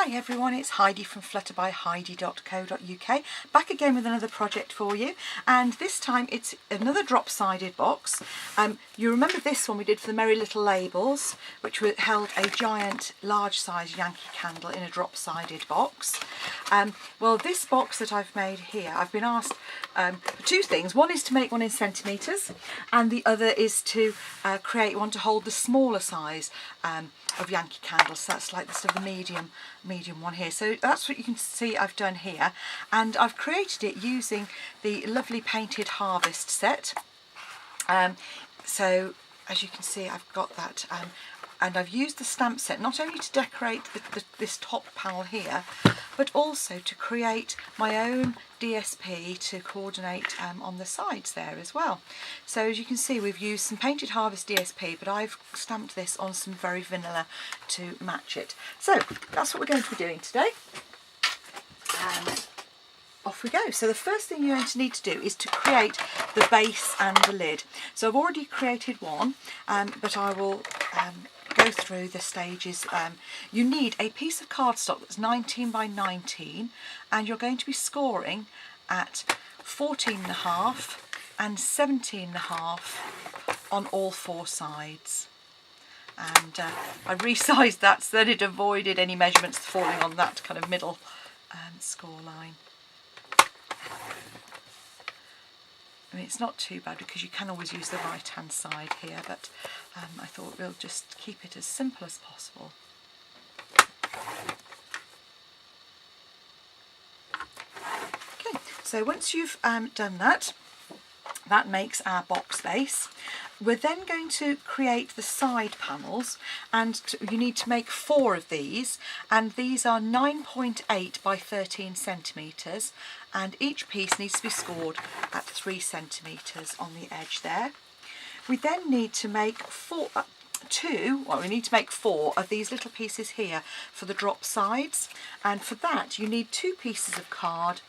Hi everyone, it's Heidi from flutterbyheidi.co.uk, back again with another project for you, and this time it's another drop-sided box. You remember this one we did for the Merry Little Labels, which held a giant large size Yankee candle in a drop-sided box. Well, this box that I've made here, I've been asked for two things. One is to make one in centimetres, and the other is to create one to hold the smaller size of Yankee candles. So that's like the sort of the medium one here. So that's what you can see I've done here, and I've created it using the lovely painted harvest set. So as you can see, I've got that, and I've used the stamp set not only to decorate this top panel here, but also to create my own DSP to coordinate on the sides there as well. So as you can see, we've used some painted harvest DSP, but I've stamped this on some very vanilla to match it. So that's what we're going to be doing today. And off we go. So the first thing you're going to need to do is to create the base and the lid. So I've already created one, but I will go through the stages. You need a piece of cardstock that's 19 by 19, and you're going to be scoring at 14.5 and 17.5 on all four sides. And I resized that so that it avoided any measurements falling on that kind of middle score line. I mean, it's not too bad because you can always use the right hand side here, but I thought we'll just keep it as simple as possible. Okay, so once you've done that, that makes our box base. We're then going to create the side panels, and you need to make 4 of these, and these are 9.8 by 13 centimetres, and each piece needs to be scored at 3 centimetres on the edge there. We then need to make 4 of these little pieces here for the drop sides, and for that you need 2 pieces of card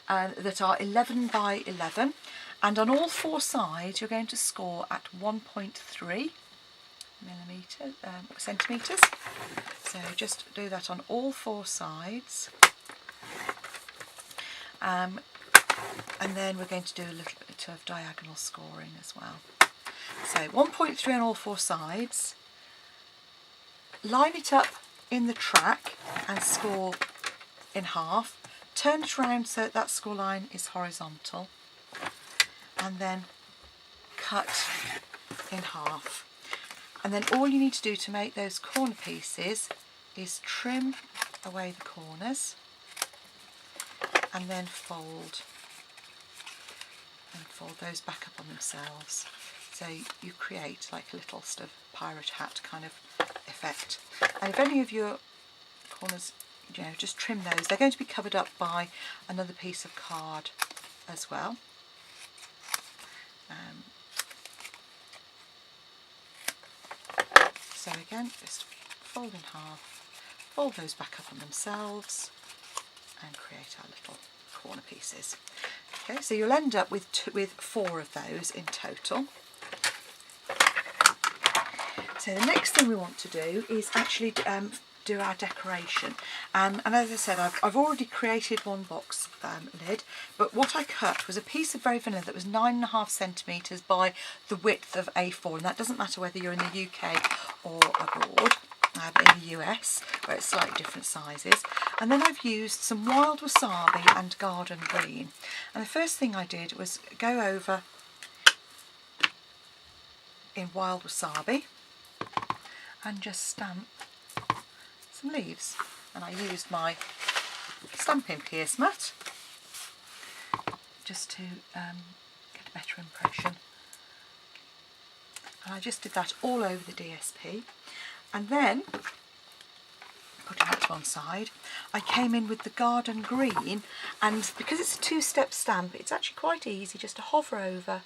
that are 11 by 11, and on all 4 sides you're going to score at 1.3 centimetres. So just do that on all 4 sides, and then we're going to do a little bit of diagonal scoring as well. So 1.3 on all 4 sides, line it up in the track and score in half, turn it around so that score line is horizontal, and then cut in half. And then all you need to do to make those corner pieces is trim away the corners and then fold those back up on themselves. So you create like a little sort of pirate hat kind of effect. And if any of your corners, just trim those. They're going to be covered up by another piece of card as well. So again, just fold in half, fold those back up on themselves, and create our little corner pieces. Okay, so you'll end up with 4 of those in total. So the next thing we want to do is actually do our decoration, and as I said, I've already created one box lid, but what I cut was a piece of very vanilla that was 9.5 centimetres by the width of A4, and that doesn't matter whether you're in the UK or abroad, in the US where it's slightly different sizes. And then I've used some wild wasabi and garden green, and the first thing I did was go over in wild wasabi and just stamp some leaves, and I used my stamping pierce mat just to get a better impression, and I just did that all over the DSP. And then, putting that to one side, I came in with the garden green, and because it's a 2-step stamp, it's actually quite easy just to hover over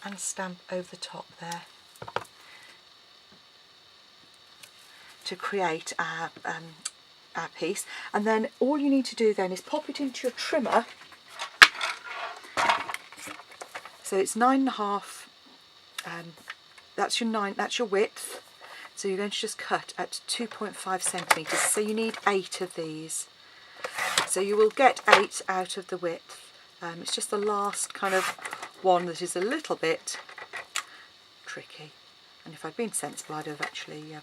and stamp over the top there to create our piece. And then all you need to do then is pop it into your trimmer. So it's 9.5, that's your width. So you're going to just cut at 2.5 centimetres, so you need 8 of these. So you will get 8 out of the width. It's just the last kind of one that is a little bit tricky. And if I'd been sensible, I'd have actually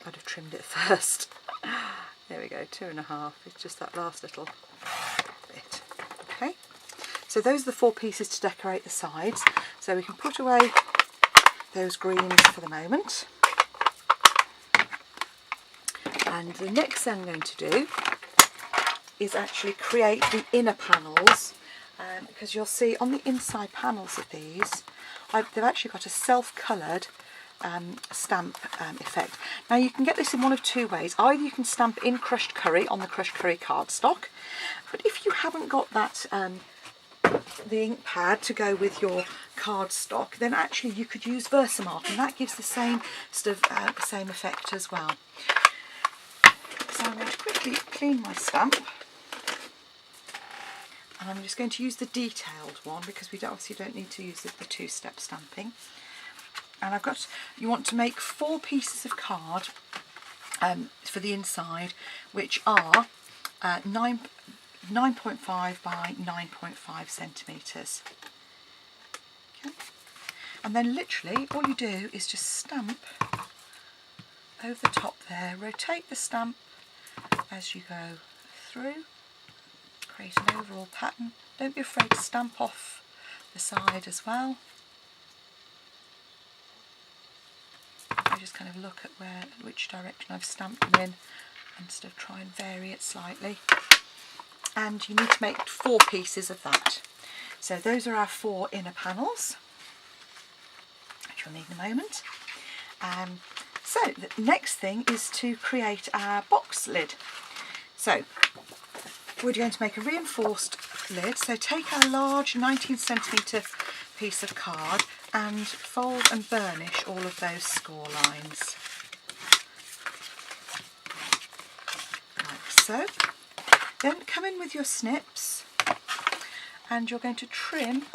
I'd have trimmed it first. There we go, 2.5. It's just that last little bit. Okay, so those are the 4 pieces to decorate the sides. So we can put away those greens for the moment. And the next thing I'm going to do is actually create the inner panels, because you'll see on the inside panels of these, they've actually got a self-coloured stamp effect. Now you can get this in one of 2 ways. Either you can stamp in crushed curry on the crushed curry cardstock, but if you haven't got that the ink pad to go with your cardstock, then actually you could use Versamark, and that gives the same sort of the same effect as well. So I'm going to quickly clean my stamp, and I'm just going to use the detailed one because we obviously don't need to use the 2-step stamping. And you want to make 4 pieces of card for the inside, which are 9.5 by 9.5 centimetres. Okay. And then literally all you do is just stamp over the top there, rotate the stamp as you go through, create an overall pattern. Don't be afraid to stamp off the side as well. I just kind of look at which direction I've stamped them in and sort of try and vary it slightly. And you need to make 4 pieces of that. So those are our 4 inner panels, which we'll need in a moment. So the next thing is to create our box lid. So we're going to make a reinforced lid. So take our large 19 centimetre piece of card and fold and burnish all of those score lines, like so. Then come in with your snips, and you're going to trim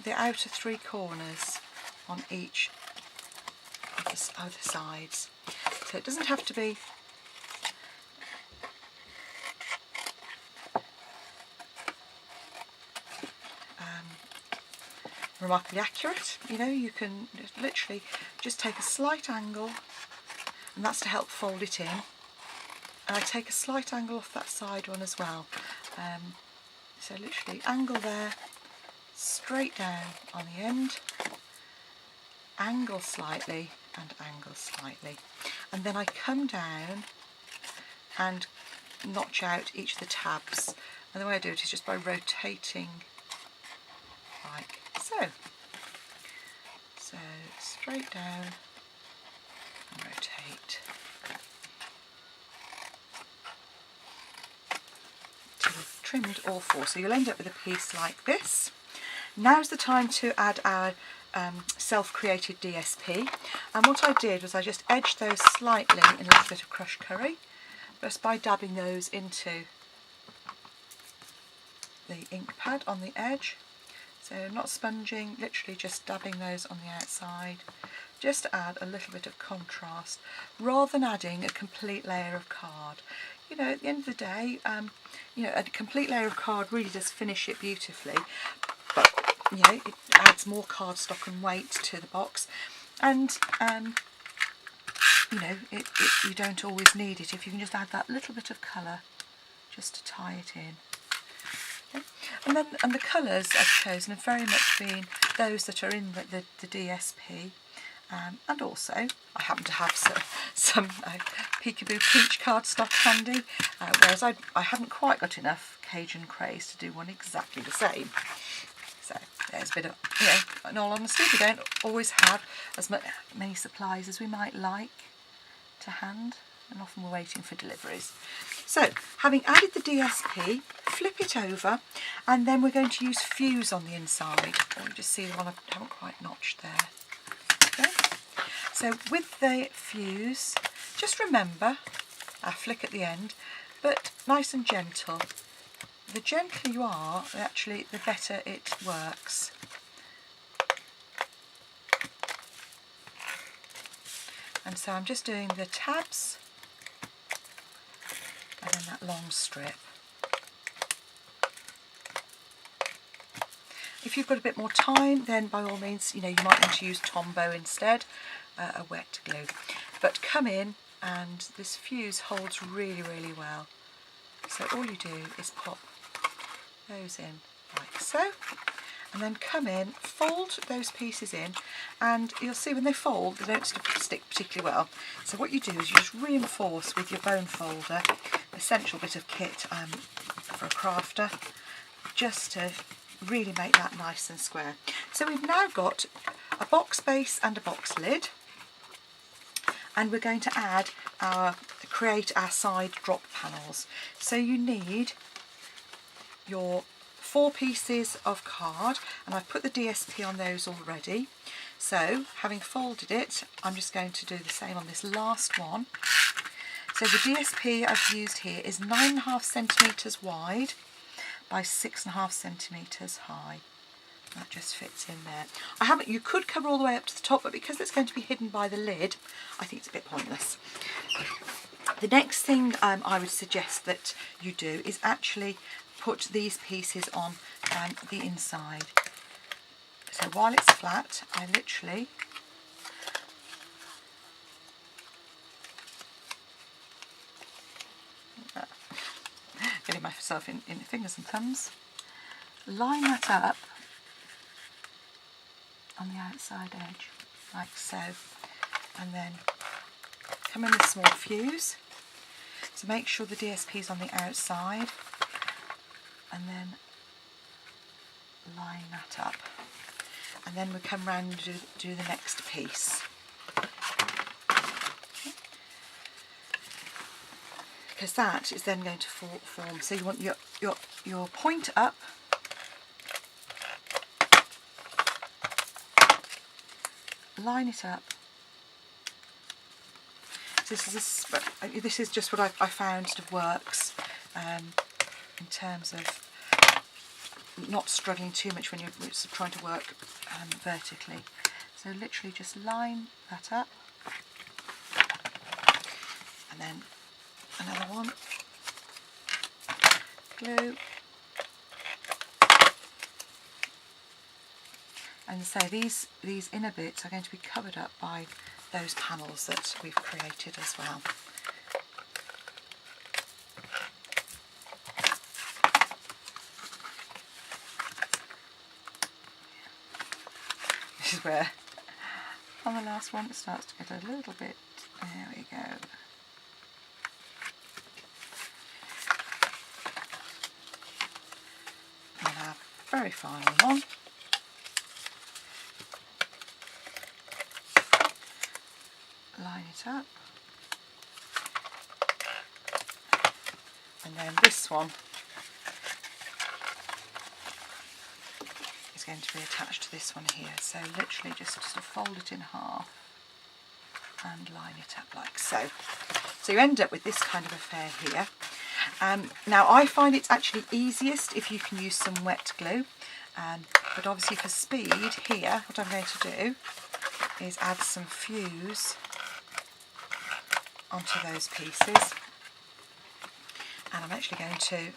the outer 3 corners on each of the other sides. So it doesn't have to be remarkably accurate. You know, you can literally just take a slight angle, and that's to help fold it in. And I take a slight angle off that side one as well. So literally angle there, straight down on the end, angle slightly and angle slightly. And then I come down and notch out each of the tabs. And the way I do it is just by rotating like so. So straight down and rotate till we've trimmed all 4. So you'll end up with a piece like this. Now's the time to add our self-created DSP, and what I did was I just edged those slightly in a little bit of crushed curry, just by dabbing those into the ink pad on the edge. So not sponging, literally just dabbing those on the outside, just to add a little bit of contrast, rather than adding a complete layer of card. You know, at the end of the day, you know, a complete layer of card really does finish it beautifully, but you know, it adds more cardstock and weight to the box, and you know, you don't always need it if you can just add that little bit of colour just to tie it in. Okay. And the colours I've chosen have very much been those that are in the DSP, and also I happen to have some Peekaboo Peach cardstock handy, whereas I hadn't quite got enough Cajun Craze to do one exactly the same. So there's a bit of, you know, in all honesty, we don't always have as many supplies as we might like to hand, and often we're waiting for deliveries. So having added the DSP, flip it over, and then we're going to use fuse on the inside. Let me just see the one I haven't quite notched there. Okay. So with the fuse, just remember our flick at the end, but nice and gentle. The gentler you are, actually, the better it works. And so I'm just doing the tabs and then that long strip. If you've got a bit more time, then by all means, you know, you might want to use Tombow instead, a wet glue. But come in, and this fuse holds really, really well. So all you do is pop those in like so, and then come in, fold those pieces in, and you'll see when they fold, they don't stick particularly well. So what you do is you just reinforce with your bone folder, essential bit of kit for a crafter, just to really make that nice and square. So we've now got a box base and a box lid, and we're going to create our side drop panels. So you need your 4 pieces of card, and I've put the DSP on those already. So having folded it, I'm just going to do the same on this last one. So the DSP I've used here is 9.5 centimetres wide by 6.5 centimetres high. That just fits in there. You could cover all the way up to the top, but because it's going to be hidden by the lid, I think it's a bit pointless. The next thing I would suggest that you do is actually put these pieces on the inside. So while it's flat, I literally getting myself in fingers and thumbs, line that up on the outside edge like so, and then come in with a small fuse. So make sure the DSP is on the outside, and then line that up, and then we come round and do the next piece. Because that is then going to form. So you want your point up, line it up. So this is just what I found sort of works in terms of not struggling too much when you're trying to work vertically. So literally just line that up, and then another one, glue, and so these inner bits are going to be covered up by those panels that we've created as well. This is where on the last one it starts to get a little bit, there we go. Very final one. Line it up. And then this one is going to be attached to this one here. So literally just sort of fold it in half and line it up like so. So you end up with this kind of affair here. Now I find it's actually easiest if you can use some wet glue, but obviously for speed here what I'm going to do is add some fuse onto those pieces, and I'm actually going to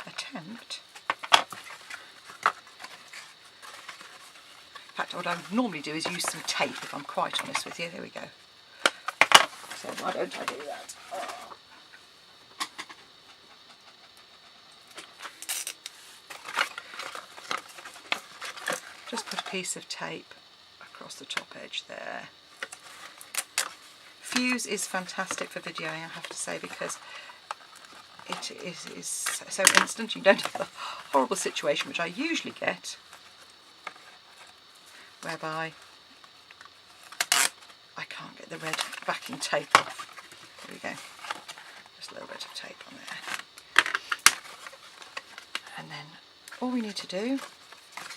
attempt, in fact what I would normally do is use some tape, if I'm quite honest with you. There we go. So why don't I do that? Just put a piece of tape across the top edge there. Fuse is fantastic for videoing, I have to say, because it is so instant. You don't have the horrible situation which I usually get, whereby I can't get the red backing tape off. There we go. Just a little bit of tape on there. And then all we need to do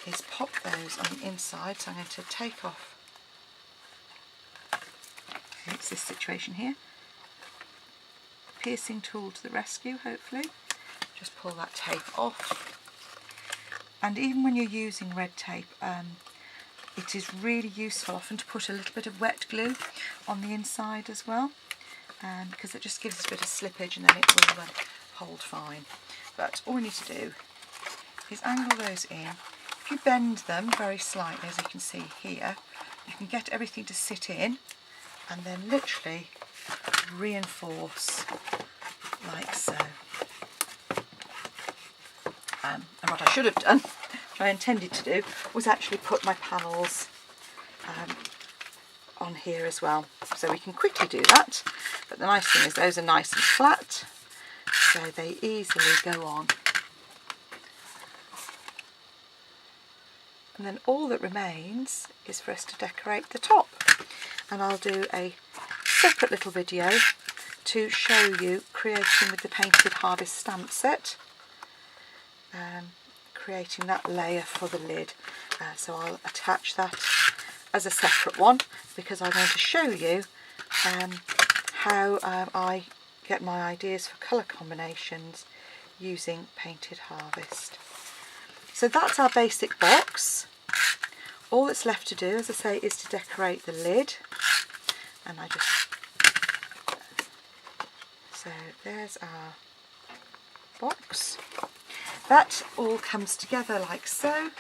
is pop those on the inside. So I'm going to take off, it's this situation here, piercing tool to the rescue hopefully, just pull that tape off. And even when you're using red tape, it is really useful often to put a little bit of wet glue on the inside as well, because it just gives us a bit of slippage and then it will hold fine. But all we need to do is angle those in. If you bend them very slightly, as you can see here, you can get everything to sit in and then literally reinforce like so. And what I should have done, which I intended to do, was actually put my panels on here as well. So we can quickly do that, but the nice thing is those are nice and flat, so they easily go on. And then all that remains is for us to decorate the top. And I'll do a separate little video to show you creating with the Painted Harvest stamp set, creating that layer for the lid. So I'll attach that as a separate one, because I'm going to show you how I get my ideas for colour combinations using Painted Harvest. So that's our basic box. All that's left to do, as I say, is to decorate the lid. And so there's our box. That all comes together like so,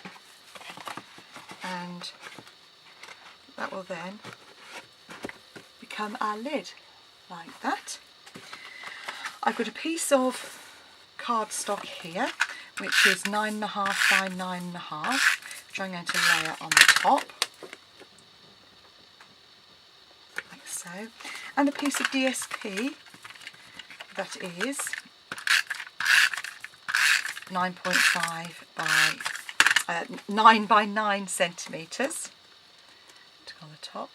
and that will then become our lid like that. I've got a piece of cardstock here, which is 9.5 by 9.5, which I'm going to layer on the top, like so, and a piece of DSP that is 9.5 by 9 by 9 centimetres to go on the top.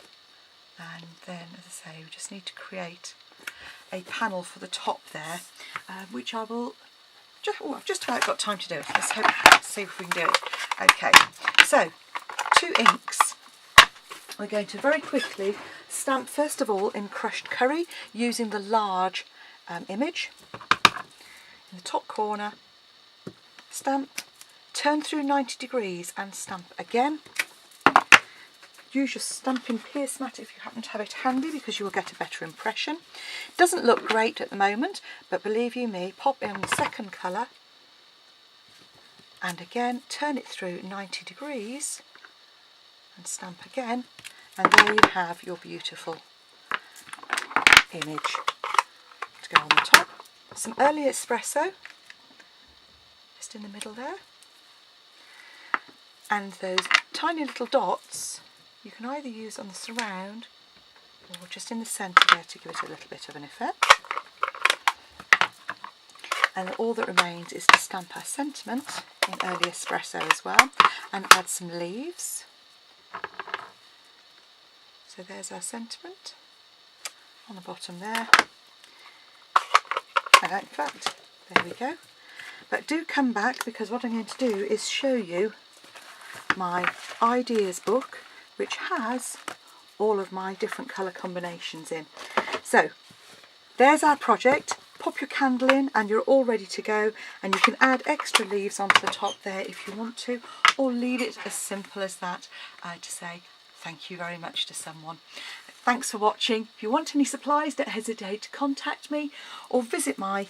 And then, as I say, we just need to create a panel for the top there, which I will I've just about got time to do it. Let's see if we can do it. Okay, so 2 inks. We're going to very quickly stamp first of all in crushed curry using the large image. In the top corner, stamp, turn through 90 degrees and stamp again. Use your stamping pierce mat if you happen to have it handy, because you will get a better impression. Doesn't look great at the moment, but believe you me, pop in the second colour and again turn it through 90 degrees and stamp again, and there you have your beautiful image to go on the top. Some early espresso just in the middle there, and those tiny little dots you can either use on the surround or just in the centre there to give it a little bit of an effect. And all that remains is to stamp our sentiment in early espresso as well, and add some leaves. So there's our sentiment on the bottom there. And in fact, there we go. But do come back, because what I'm going to do is show you my ideas book, which has all of my different colour combinations in. So there's our project. Pop your candle in and you're all ready to go, and you can add extra leaves onto the top there if you want to, or leave it as simple as that to say thank you very much to someone. Thanks for watching. If you want any supplies, don't hesitate to contact me, or visit my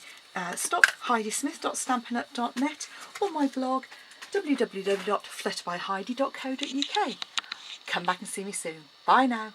shop heidismith.stampinup.net, or my blog www.flutterbyheidi.co.uk. Come back and see me soon. Bye now.